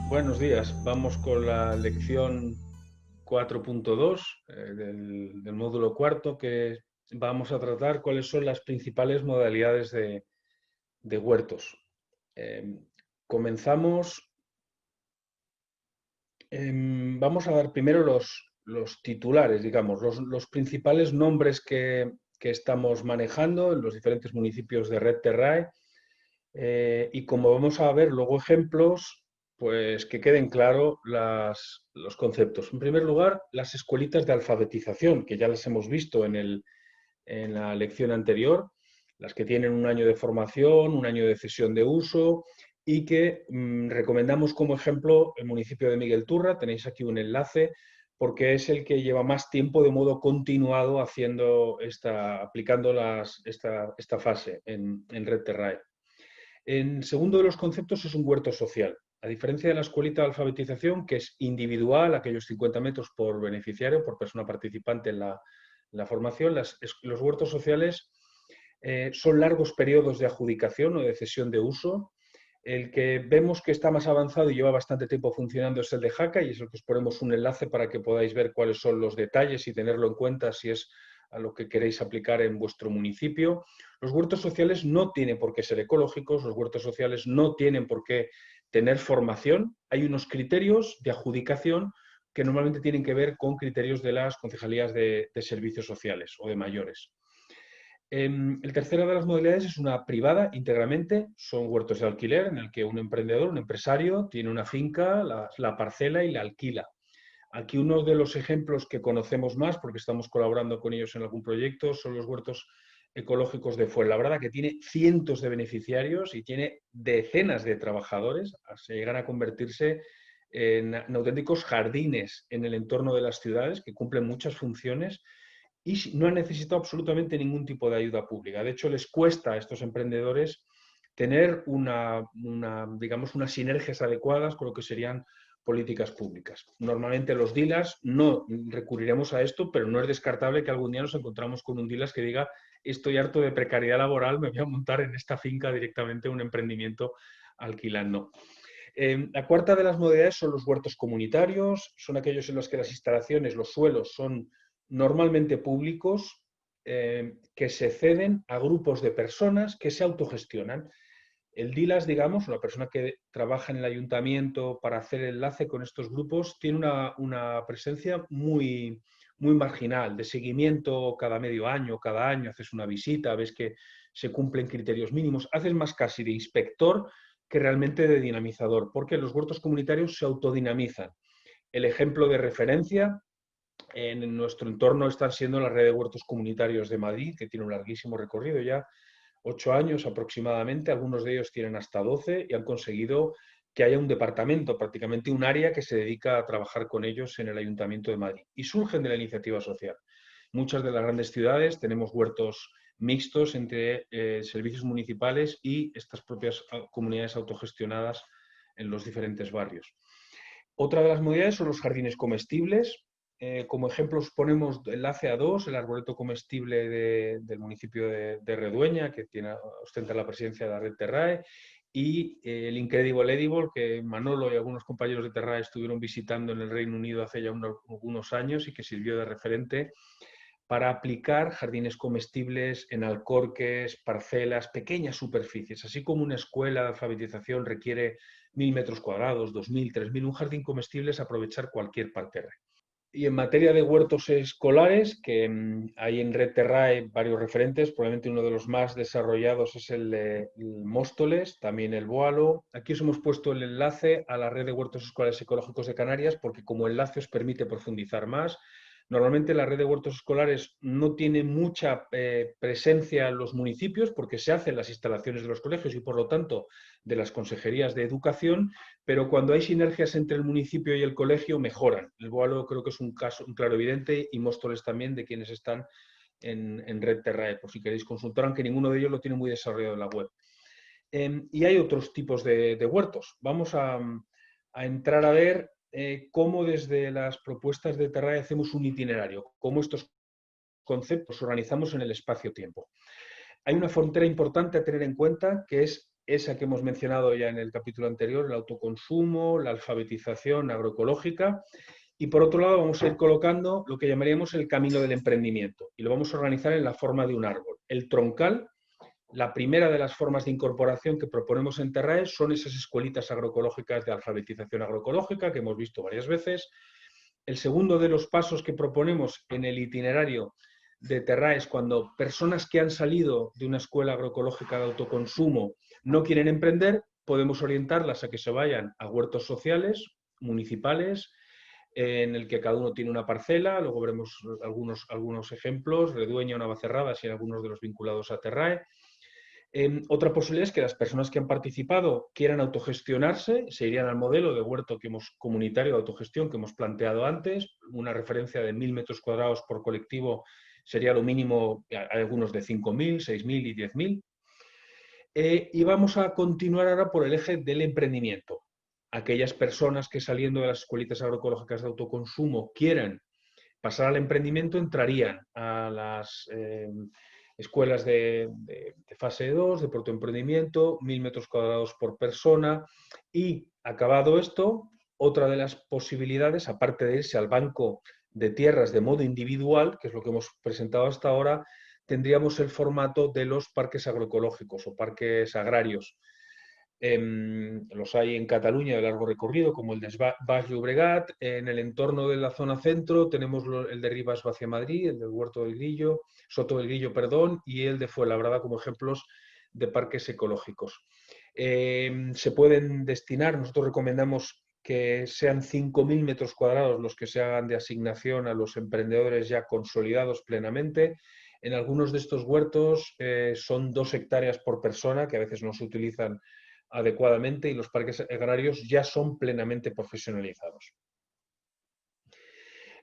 Buenos días, vamos con la lección 4.2 del módulo cuarto, que vamos a tratar cuáles son las principales modalidades de huertos. Comenzamos. Vamos a dar primero los titulares, digamos, los principales nombres que estamos manejando en los diferentes municipios de Red Terrae. Y como vamos a ver luego ejemplos, pues que queden claros los conceptos. En primer lugar, las escuelitas de alfabetización, que ya las hemos visto en la lección anterior, las que tienen un año de formación, un año de cesión de uso y que recomendamos como ejemplo el municipio de Miguel Turra. Tenéis aquí un enlace porque es el que lleva más tiempo de modo continuado aplicando esta fase en Red Terrae. En segundo de los conceptos es un huerto social. A diferencia de la escuelita de alfabetización, que es individual, aquellos 50 metros por beneficiario, por persona participante en la formación, los huertos sociales son largos periodos de adjudicación o de cesión de uso. El que vemos que está más avanzado y lleva bastante tiempo funcionando es el de Jaca, y es el que os ponemos un enlace para que podáis ver cuáles son los detalles y tenerlo en cuenta si es a lo que queréis aplicar en vuestro municipio. Los huertos sociales no tienen por qué ser ecológicos, los huertos sociales no tienen por qué tener formación. Hay unos criterios de adjudicación que normalmente tienen que ver con criterios de las concejalías de servicios sociales o de mayores. El tercero de las modalidades es una privada íntegramente, son huertos de alquiler en el que un emprendedor, un empresario, tiene una finca, la parcela y la alquila. Aquí uno de los ejemplos que conocemos más, porque estamos colaborando con ellos en algún proyecto, son los huertos ecológicos de Fuenlabrada, que tiene cientos de beneficiarios y tiene decenas de trabajadores. Se llegan a convertirse en auténticos jardines en el entorno de las ciudades, que cumplen muchas funciones y no han necesitado absolutamente ningún tipo de ayuda pública. De hecho, les cuesta a estos emprendedores tener digamos, unas sinergias adecuadas con lo que serían políticas públicas. Normalmente los dealers no recurriremos a esto, pero no es descartable que algún día nos encontramos con un dealer que diga: estoy harto de precariedad laboral, me voy a montar en esta finca directamente un emprendimiento alquilando. La cuarta de las modalidades son los huertos comunitarios, son aquellos en los que las instalaciones, los suelos son normalmente públicos, que se ceden a grupos de personas que se autogestionan. El DILAS, digamos, la persona que trabaja en el ayuntamiento para hacer el enlace con estos grupos, tiene una presencia muy, muy marginal, de seguimiento cada medio año, cada año haces una visita, ves que se cumplen criterios mínimos, haces más casi de inspector que realmente de dinamizador, porque los huertos comunitarios se autodinamizan. El ejemplo de referencia en nuestro entorno está siendo la red de huertos comunitarios de Madrid, que tiene un larguísimo recorrido ya, 8 años aproximadamente, algunos de ellos tienen hasta 12 y han conseguido que haya un departamento, prácticamente un área que se dedica a trabajar con ellos en el Ayuntamiento de Madrid. Y surgen de la iniciativa social. Muchas de las grandes ciudades tenemos huertos mixtos entre servicios municipales y estas propias comunidades autogestionadas en los diferentes barrios. Otra de las modalidades son los jardines comestibles. Como ejemplos ponemos el AC2, el arboreto comestible del municipio de Redueña, que ostenta la presidencia de la Red Terrae, y el Incredible Edible, que Manolo y algunos compañeros de Terrae estuvieron visitando en el Reino Unido hace ya unos años y que sirvió de referente para aplicar jardines comestibles en alcorques, parcelas, pequeñas superficies. Así como una escuela de alfabetización requiere 1.000 metros cuadrados, 2.000, 3.000, un jardín comestible es aprovechar cualquier parterre. Y en materia de huertos escolares, que hay en Red Terrae varios referentes, probablemente uno de los más desarrollados es el Móstoles, también el Boalo. Aquí os hemos puesto el enlace a la red de huertos escolares ecológicos de Canarias, porque como enlace os permite profundizar más. Normalmente la red de huertos escolares no tiene mucha presencia en los municipios porque se hacen las instalaciones de los colegios y por lo tanto de las consejerías de educación, pero cuando hay sinergias entre el municipio y el colegio mejoran. El Boalo creo que es un claro evidente, y Móstoles también, de quienes están en Red Terrae, por si queréis consultar, aunque ninguno de ellos lo tiene muy desarrollado en la web. Y hay otros tipos de huertos. Vamos a entrar a ver cómo desde las propuestas de Terrae hacemos un itinerario, cómo estos conceptos organizamos en el espacio-tiempo. Hay una frontera importante a tener en cuenta, que es esa que hemos mencionado ya en el capítulo anterior, el autoconsumo, la alfabetización agroecológica. Y por otro lado vamos a ir colocando lo que llamaríamos el camino del emprendimiento y lo vamos a organizar en la forma de un árbol. El troncal, la primera de las formas de incorporación que proponemos en Terrae son esas escuelitas agroecológicas de alfabetización agroecológica que hemos visto varias veces. El segundo de los pasos que proponemos en el itinerario de Terrae es cuando personas que han salido de una escuela agroecológica de autoconsumo no quieren emprender, podemos orientarlas a que se vayan a huertos sociales, municipales, en el que cada uno tiene una parcela, luego veremos algunos ejemplos, Redueña, Navacerradas y algunos de los vinculados a Terrae. Otra posibilidad es que las personas que han participado quieran autogestionarse, se irían al modelo de huerto comunitario de autogestión que hemos planteado antes, una referencia de 1.000 metros cuadrados por colectivo sería lo mínimo, hay algunos de 5.000, 6.000 y 10.000. Y vamos a continuar ahora por el eje del emprendimiento. Aquellas personas que saliendo de las escuelitas agroecológicas de autoconsumo quieran pasar al emprendimiento entrarían a las escuelas de fase 2, de protoemprendimiento, 1.000 metros cuadrados por persona y, acabado esto, otra de las posibilidades, aparte de irse al banco de tierras de modo individual, que es lo que hemos presentado hasta ahora, tendríamos el formato de los parques agroecológicos o parques agrarios. Los hay en Cataluña de largo recorrido, como el de Baix Llobregat. En el entorno de la zona centro tenemos el de Rivas hacia Madrid, el del Huerto del Grillo, Soto del Grillo, perdón, y el de Fuenlabrada como ejemplos de parques ecológicos. Se pueden destinar, nosotros recomendamos que sean 5.000 metros cuadrados los que se hagan de asignación a los emprendedores ya consolidados plenamente. En algunos de estos huertos son 2 hectáreas por persona, que a veces no se utilizan adecuadamente y los parques agrarios ya son plenamente profesionalizados.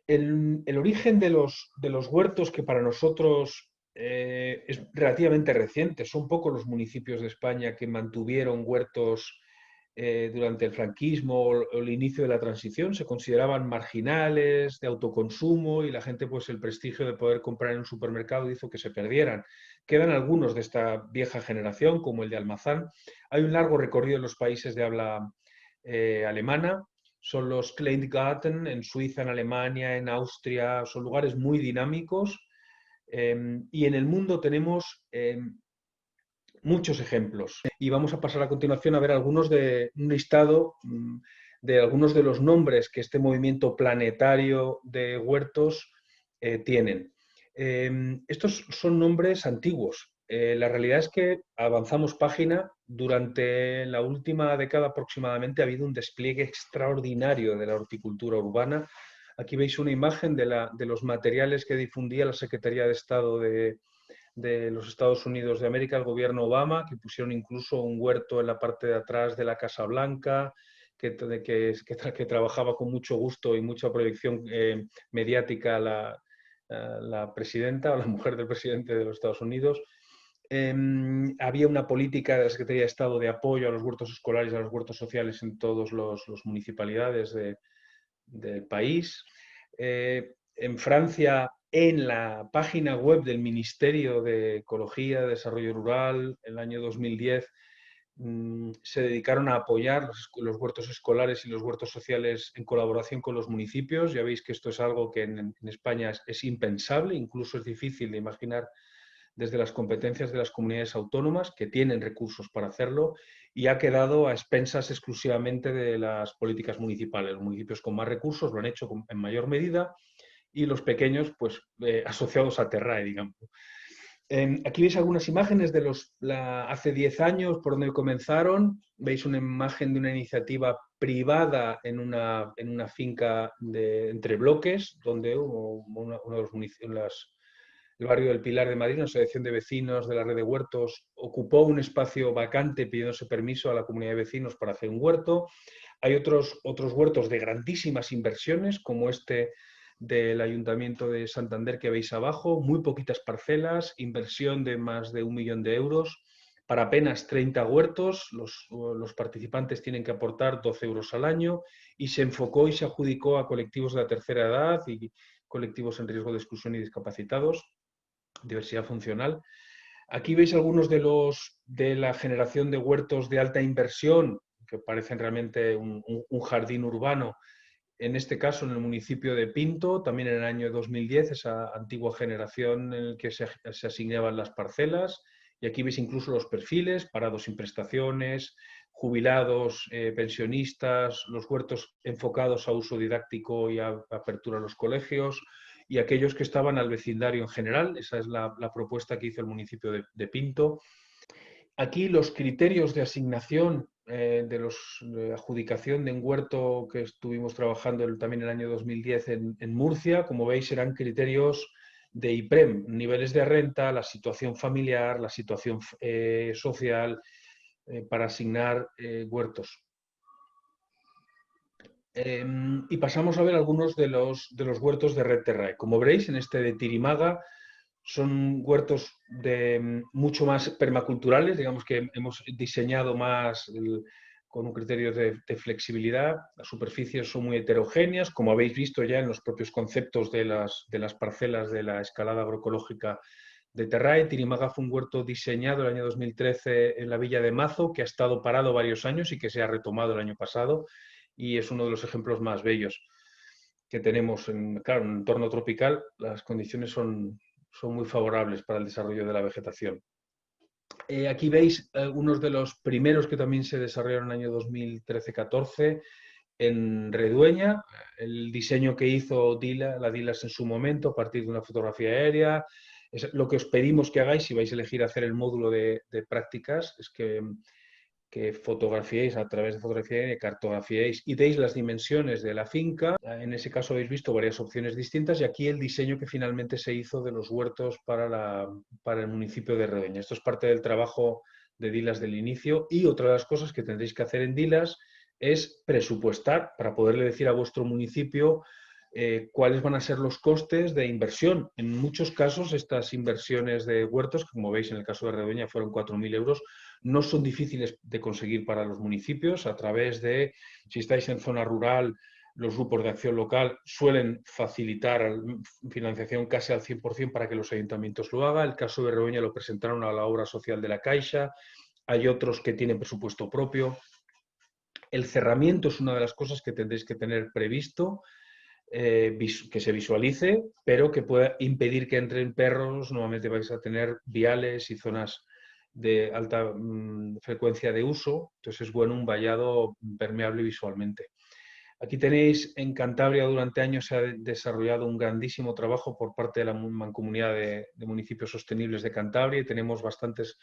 El origen de los huertos, que para nosotros es relativamente reciente, son pocos los municipios de España que mantuvieron huertos durante el franquismo o el inicio de la transición, se consideraban marginales, de autoconsumo, y la gente, pues el prestigio de poder comprar en un supermercado hizo que se perdieran. Quedan algunos de esta vieja generación, como el de Almazán. Hay un largo recorrido en los países de habla alemana, son los Kleingarten en Suiza, en Alemania, en Austria, son lugares muy dinámicos, y en el mundo tenemos muchos ejemplos. Y vamos a pasar a continuación a ver algunos de un listado de algunos de los nombres que este movimiento planetario de huertos tienen. Estos son nombres antiguos. La realidad es que avanzamos página. Durante la última década aproximadamente ha habido un despliegue extraordinario de la horticultura urbana. Aquí veis una imagen de los materiales que difundía la Secretaría de Estado de los Estados Unidos de América, el gobierno Obama, que pusieron incluso un huerto en la parte de atrás de la Casa Blanca, que trabajaba con mucho gusto y mucha proyección mediática la presidenta o la mujer del presidente de los Estados Unidos. Había una política de la Secretaría de Estado de apoyo a los huertos escolares y a los huertos sociales en todas las municipalidades del país. En Francia, en la página web del Ministerio de Ecología y Desarrollo Rural, en el año 2010, se dedicaron a apoyar los huertos escolares y los huertos sociales en colaboración con los municipios. Ya veis que esto es algo que en España es impensable, incluso es difícil de imaginar desde las competencias de las comunidades autónomas, que tienen recursos para hacerlo, y ha quedado a expensas exclusivamente de las políticas municipales. Los municipios con más recursos lo han hecho en mayor medida y los pequeños, pues, asociados a Terrae, digamos. Aquí veis algunas imágenes de hace 10 años, por donde comenzaron. Veis una imagen de una iniciativa privada en una finca entre bloques, donde uno de los municipios, el barrio del Pilar de Madrid, una asociación de vecinos de la red de huertos, ocupó un espacio vacante pidiéndose permiso a la comunidad de vecinos para hacer un huerto. Hay otros huertos de grandísimas inversiones, como este del Ayuntamiento de Santander que veis abajo, muy poquitas parcelas, inversión de más de 1 millón de euros, para apenas 30 huertos. Los participantes tienen que aportar 12 euros al año, y se enfocó y se adjudicó a colectivos de la tercera edad y colectivos en riesgo de exclusión y discapacitados, diversidad funcional. Aquí veis algunos de la generación de huertos de alta inversión, que parecen realmente un jardín urbano, en este caso en el municipio de Pinto, también en el año 2010, esa antigua generación en la que se asignaban las parcelas. Y aquí veis incluso los perfiles, parados sin prestaciones, jubilados, pensionistas, los huertos enfocados a uso didáctico y a apertura a los colegios, y aquellos que estaban al vecindario en general. Esa es la propuesta que hizo el municipio de Pinto. Aquí los criterios de asignación de adjudicación de un huerto que estuvimos trabajando también en el año 2010 en Murcia, como veis, eran criterios de IPREM, niveles de renta, la situación familiar, la situación social, para asignar huertos. Y pasamos a ver algunos de los huertos de Red Terrae. Como veréis, en este de Tirimaga son huertos mucho más permaculturales, digamos que hemos diseñado más con un criterio de flexibilidad. Las superficies son muy heterogéneas, como habéis visto ya en los propios conceptos de las parcelas de la escalada agroecológica de Terrae. Tirimaga fue un huerto diseñado el año 2013 en la villa de Mazo, que ha estado parado varios años y que se ha retomado el año pasado, y es uno de los ejemplos más bellos que tenemos. Claro, en un entorno tropical las condiciones son muy favorables para el desarrollo de la vegetación. Aquí veis algunos de los primeros que también se desarrollaron en el año 2013-14 en Redueña. El diseño que hizo la Dilas en su momento a partir de una fotografía aérea. Es lo que os pedimos que hagáis si vais a elegir hacer el módulo de prácticas, es que fotografiéis a través de fotografía y cartografiéis y deis las dimensiones de la finca. En ese caso habéis visto varias opciones distintas, y aquí el diseño que finalmente se hizo de los huertos para el municipio de Redeña. Esto es parte del trabajo de Dilas del inicio, y otra de las cosas que tendréis que hacer en Dilas es presupuestar para poderle decir a vuestro municipio cuáles van a ser los costes de inversión. En muchos casos estas inversiones de huertos, como veis en el caso de Redeña fueron 4.000 euros, no son difíciles de conseguir para los municipios. A través de, si estáis en zona rural, los grupos de acción local suelen facilitar financiación casi al 100% para que los ayuntamientos lo hagan. El caso de Redeña lo presentaron a la obra social de la Caixa. Hay otros que tienen presupuesto propio. El cerramiento es una de las cosas que tendréis que tener previsto, que se visualice, pero que pueda impedir que entren perros. Normalmente vais a tener viales y zonas de alta frecuencia de uso, entonces es bueno un vallado permeable visualmente. Aquí tenéis, en Cantabria durante años se ha desarrollado un grandísimo trabajo por parte de la Mancomunidad de Municipios Sostenibles de Cantabria, y tenemos bastantes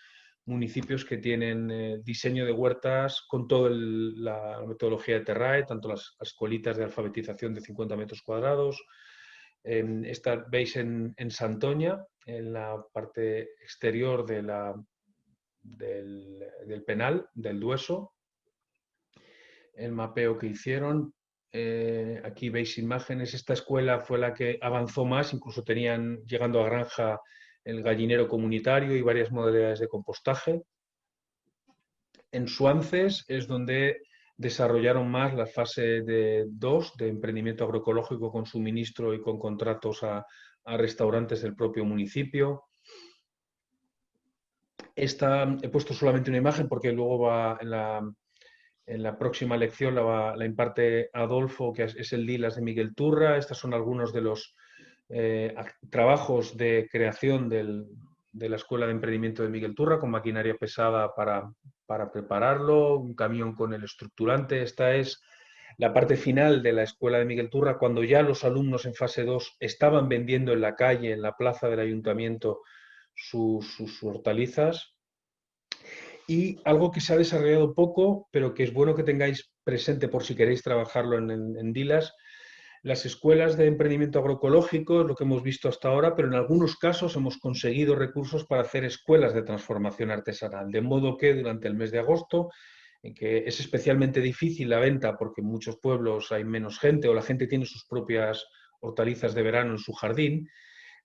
municipios que tienen diseño de huertas con toda la metodología de Terrae, tanto las escuelitas de alfabetización de 50 metros cuadrados. Esta veis en Santoña, en la parte exterior del Penal, del Dueso, el mapeo que hicieron. Aquí veis imágenes. Esta escuela fue la que avanzó más, incluso tenían, llegando a granja, el gallinero comunitario y varias modalidades de compostaje. En Suances es donde desarrollaron más la fase 2 de emprendimiento agroecológico con suministro y con contratos a restaurantes del propio municipio. Esta he puesto solamente una imagen porque luego va en la próxima lección la imparte Adolfo, que es el Dilas de Miguel Turra. Estos son algunos de los trabajos de creación de la Escuela de Emprendimiento de Miguel Turra, con maquinaria pesada para prepararlo, un camión con el estructurante. Esta es la parte final de la Escuela de Miguel Turra, cuando ya los alumnos en fase 2 estaban vendiendo en la calle, en la plaza del ayuntamiento, sus hortalizas. Y algo que se ha desarrollado poco, pero que es bueno que tengáis presente por si queréis trabajarlo en Dilas, las escuelas de emprendimiento agroecológico, es lo que hemos visto hasta ahora, pero en algunos casos hemos conseguido recursos para hacer escuelas de transformación artesanal, de modo que durante el mes de agosto, en que es especialmente difícil la venta porque en muchos pueblos hay menos gente o la gente tiene sus propias hortalizas de verano en su jardín,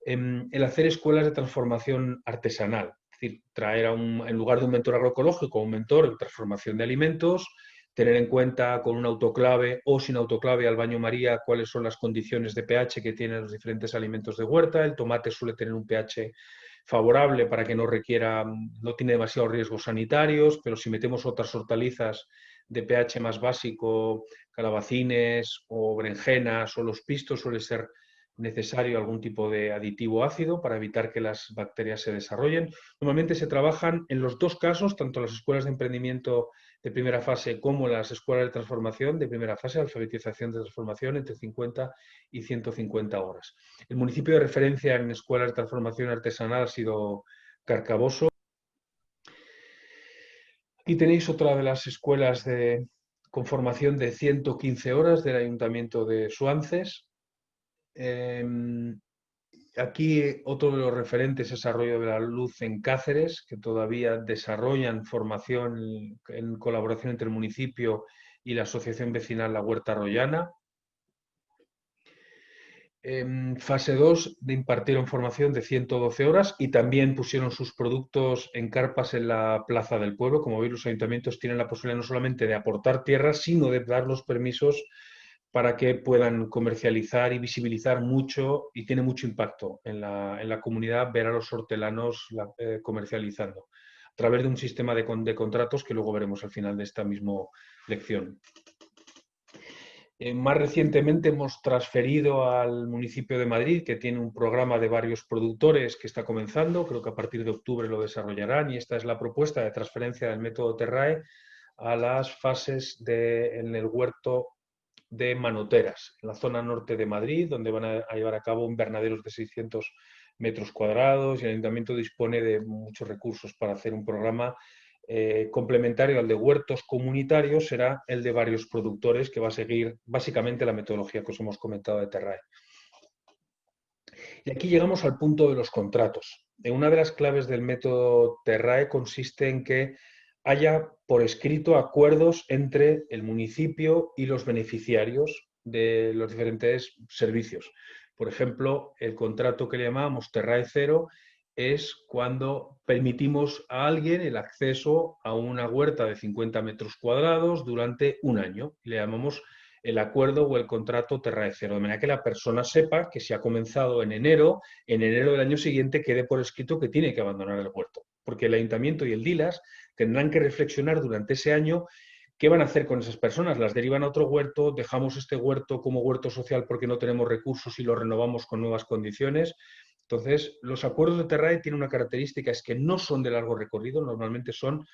el hacer escuelas de transformación artesanal. Es decir, traer en lugar de un mentor agroecológico, un mentor de transformación de alimentos, tener en cuenta con un autoclave o sin autoclave al baño María cuáles son las condiciones de pH que tienen los diferentes alimentos de huerta. El tomate suele tener un pH favorable para que no requiera, no tiene demasiados riesgos sanitarios, pero si metemos otras hortalizas de pH más básico, calabacines o berenjenas o los pistos, suele ser necesario algún tipo de aditivo ácido para evitar que las bacterias se desarrollen. Normalmente se trabajan en los dos casos, tanto las escuelas de emprendimiento de primera fase como las escuelas de transformación de primera fase, alfabetización de transformación, entre 50 y 150 horas. El municipio de referencia en escuelas de transformación artesanal ha sido Carcaboso. Aquí tenéis otra de las escuelas con formación de 115 horas del Ayuntamiento de Suances. Aquí otro de los referentes es Arroyo de la Luz en Cáceres, que todavía desarrollan formación en colaboración entre el municipio y la asociación vecinal La Huerta Arroyana. En fase 2 impartieron formación de 112 horas y también pusieron sus productos en carpas en la plaza del pueblo. Como veis, los ayuntamientos tienen la posibilidad no solamente de aportar tierras, sino de dar los permisos para que puedan comercializar y visibilizar mucho, y tiene mucho impacto en la comunidad ver a los hortelanos comercializando a través de un sistema de contratos que luego veremos al final de esta misma lección. Más recientemente hemos transferido al municipio de Madrid, que tiene un programa de varios productores que está comenzando, creo que a partir de octubre lo desarrollarán, y esta es la propuesta de transferencia del método Terrae a las fases en el huerto de Manoteras, en la zona norte de Madrid, donde van a llevar a cabo invernaderos de 600 metros cuadrados, y el ayuntamiento dispone de muchos recursos para hacer un programa complementario al de huertos comunitarios. Será el de varios productores, que va a seguir básicamente la metodología que os hemos comentado de Terrae. Y aquí llegamos al punto de los contratos. Una de las claves del método Terrae consiste en que haya por escrito acuerdos entre el municipio y los beneficiarios de los diferentes servicios. Por ejemplo, el contrato que le llamamos Terrae Cero es cuando permitimos a alguien el acceso a una huerta de 50 metros cuadrados durante un año. Le llamamos el acuerdo o el contrato Terrae Cero, de manera que la persona sepa que si ha comenzado en enero del año siguiente quede por escrito que tiene que abandonar el huerto, porque el ayuntamiento y el DILAS tendrán que reflexionar durante ese año qué van a hacer con esas personas. Las derivan a otro huerto, dejamos este huerto como huerto social porque no tenemos recursos y lo renovamos con nuevas condiciones. Entonces, los acuerdos de Terrae tienen una característica, es que no son de largo recorrido, normalmente son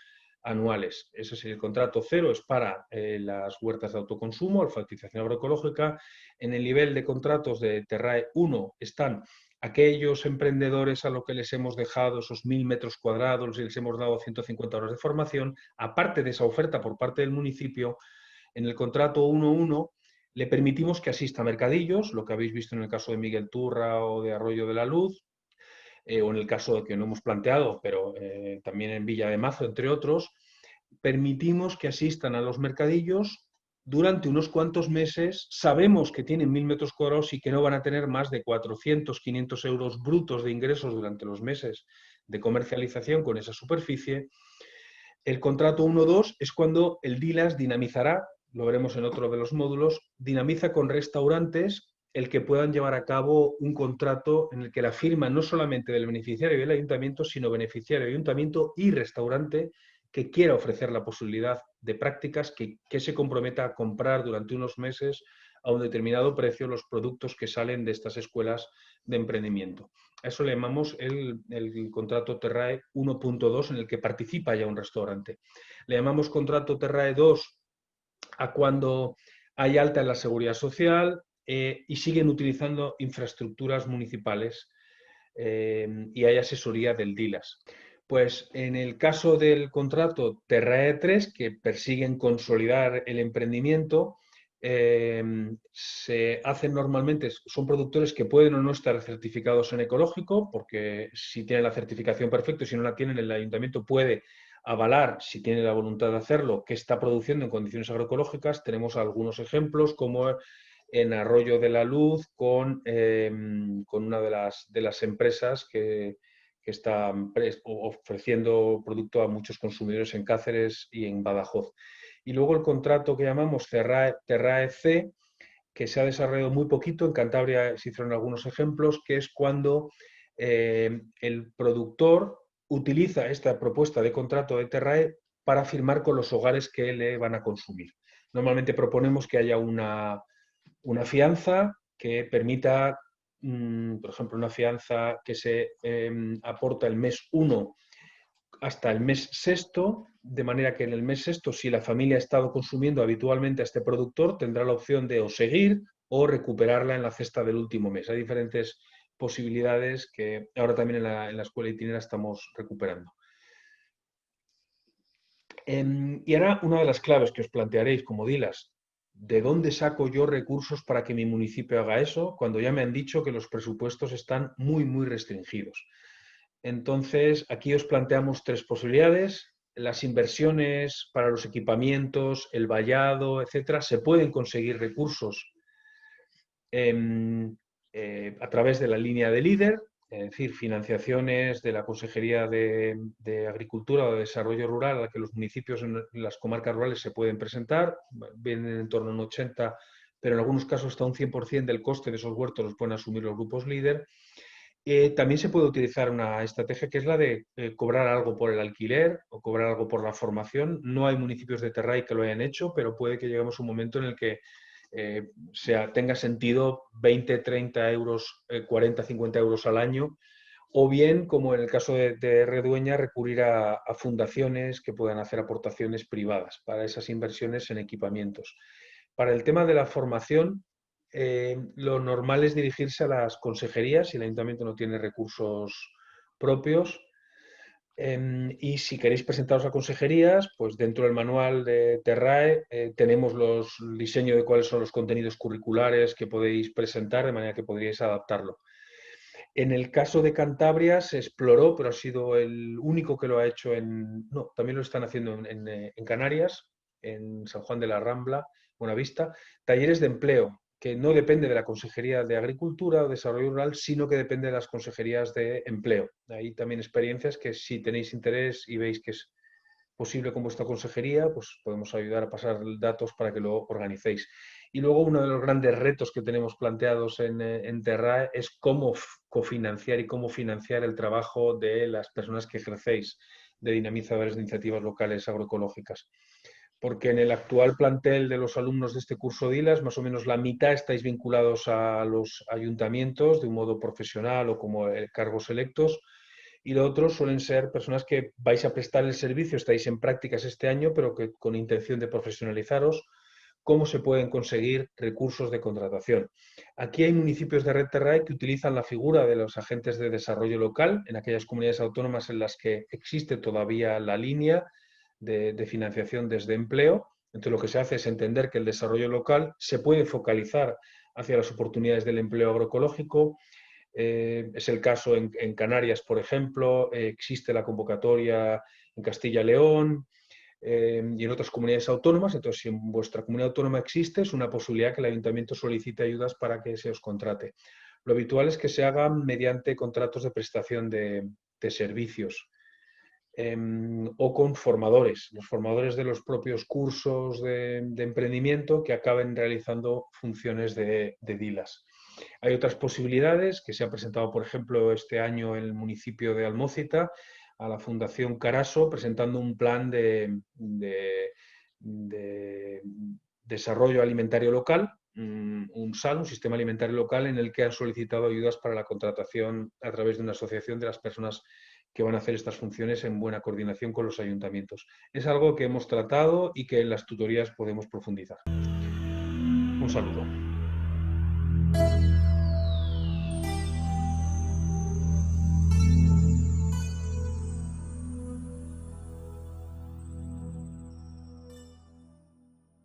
anuales. Ese es el contrato cero, es para las huertas de autoconsumo, alfabetización agroecológica. En el nivel de contratos de Terrae 1 están aquellos emprendedores a los que les hemos dejado esos 1000 metros cuadrados y les hemos dado 150 horas de formación. Aparte de esa oferta por parte del municipio, en el contrato 1.1 le permitimos que asista a mercadillos, lo que habéis visto en el caso de Miguel Turra o de Arroyo de la Luz, o en el caso de que no hemos planteado, pero también en Villa de Mazo, entre otros. Permitimos que asistan a los mercadillos durante unos cuantos meses. Sabemos que tienen 1000 metros cuadrados y que no van a tener más de 400, 500 euros brutos de ingresos durante los meses de comercialización con esa superficie. El contrato 1.2 es cuando el DILAS dinamizará, lo veremos en otro de los módulos, dinamiza con restaurantes el que puedan llevar a cabo un contrato en el que la firma no solamente del beneficiario y del ayuntamiento, sino beneficiario, ayuntamiento y restaurante que quiera ofrecer la posibilidad de prácticas, que se comprometa a comprar durante unos meses a un determinado precio los productos que salen de estas escuelas de emprendimiento. A eso le llamamos el contrato Terrae 1.2, en el que participa ya un restaurante. Le llamamos contrato Terrae 2 a cuando hay alta en la seguridad social y siguen utilizando infraestructuras municipales y hay asesoría del DILAS. Pues en el caso del contrato Terrae 3, que persiguen consolidar el emprendimiento, se hacen normalmente, son productores que pueden o no estar certificados en ecológico, porque si tienen la certificación perfecta, y si no la tienen, el ayuntamiento puede avalar, si tiene la voluntad de hacerlo, que está produciendo en condiciones agroecológicas. Tenemos algunos ejemplos, como en Arroyo de la Luz, con una de las empresas que está ofreciendo producto a muchos consumidores en Cáceres y en Badajoz. Y luego el contrato que llamamos Terrae C, que se ha desarrollado muy poquito, en Cantabria se hicieron algunos ejemplos, que es cuando el productor utiliza esta propuesta de contrato de Terrae para firmar con los hogares que le van a consumir. Normalmente proponemos que haya una fianza que permita, por ejemplo, una fianza que se aporta el mes 1 hasta el mes sexto, de manera que en el mes sexto, si la familia ha estado consumiendo habitualmente a este productor, tendrá la opción de o seguir o recuperarla en la cesta del último mes. Hay diferentes posibilidades que ahora también en la escuela itinera estamos recuperando. Y ahora una de las claves que os plantearéis como DILAS: ¿de dónde saco yo recursos para que mi municipio haga eso? Cuando ya me han dicho que los presupuestos están muy, muy restringidos. Entonces, aquí os planteamos tres posibilidades. Las inversiones para los equipamientos, el vallado, etcétera, se pueden conseguir recursos a través de la línea de LEADER, es decir, financiaciones de la Consejería de Agricultura o de Desarrollo Rural a la que los municipios en las comarcas rurales se pueden presentar, vienen en torno a un 80%, pero en algunos casos hasta un 100% del coste de esos huertos los pueden asumir los grupos LEADER. También se puede utilizar una estrategia que es la de cobrar algo por el alquiler o cobrar algo por la formación. No hay municipios de Terray que lo hayan hecho, pero puede que lleguemos a un momento en el que tenga sentido 20, 30 euros, 40, 50 euros al año, o bien, como en el caso de Redueña, recurrir a fundaciones que puedan hacer aportaciones privadas para esas inversiones en equipamientos. Para el tema de la formación, lo normal es dirigirse a las consejerías si el ayuntamiento no tiene recursos propios. Y si queréis presentaros a consejerías, pues dentro del manual de Terrae tenemos el diseño de cuáles son los contenidos curriculares que podéis presentar, de manera que podríais adaptarlo. En el caso de Cantabria se exploró, pero ha sido el único que lo ha hecho no, también lo están haciendo en Canarias, en San Juan de la Rambla, Buenavista, talleres de empleo, que no depende de la Consejería de Agricultura o Desarrollo Rural, sino que depende de las consejerías de empleo. Hay también experiencias que, si tenéis interés y veis que es posible con vuestra consejería, pues podemos ayudar a pasar datos para que lo organicéis. Y luego uno de los grandes retos que tenemos planteados en Terrae es cómo cofinanciar y cómo financiar el trabajo de las personas que ejercéis de dinamizadores de iniciativas locales agroecológicas. Porque en el actual plantel de los alumnos de este curso DILAS, más o menos la mitad estáis vinculados a los ayuntamientos de un modo profesional o como cargos electos, y lo otro suelen ser personas que vais a prestar el servicio, estáis en prácticas este año, pero que con intención de profesionalizaros. ¿Cómo se pueden conseguir recursos de contratación? Aquí hay municipios de Red Terrae que utilizan la figura de los agentes de desarrollo local en aquellas comunidades autónomas en las que existe todavía la línea de financiación desde empleo. Entonces, lo que se hace es entender que el desarrollo local se puede focalizar hacia las oportunidades del empleo agroecológico. Es el caso en Canarias, por ejemplo, existe la convocatoria en Castilla y León y en otras comunidades autónomas. Entonces, si en vuestra comunidad autónoma existe, es una posibilidad que el ayuntamiento solicite ayudas para que se os contrate. Lo habitual es que se hagan mediante contratos de prestación de servicios o con formadores, los formadores de los propios cursos de emprendimiento que acaben realizando funciones de DILAS. Hay otras posibilidades que se han presentado, por ejemplo, este año en el municipio de Almócita, a la Fundación Caraso, presentando un plan de desarrollo alimentario local, un SAL, un sistema alimentario local, en el que han solicitado ayudas para la contratación a través de una asociación de las personas que van a hacer estas funciones en buena coordinación con los ayuntamientos. Es algo que hemos tratado y que en las tutorías podemos profundizar. Un saludo.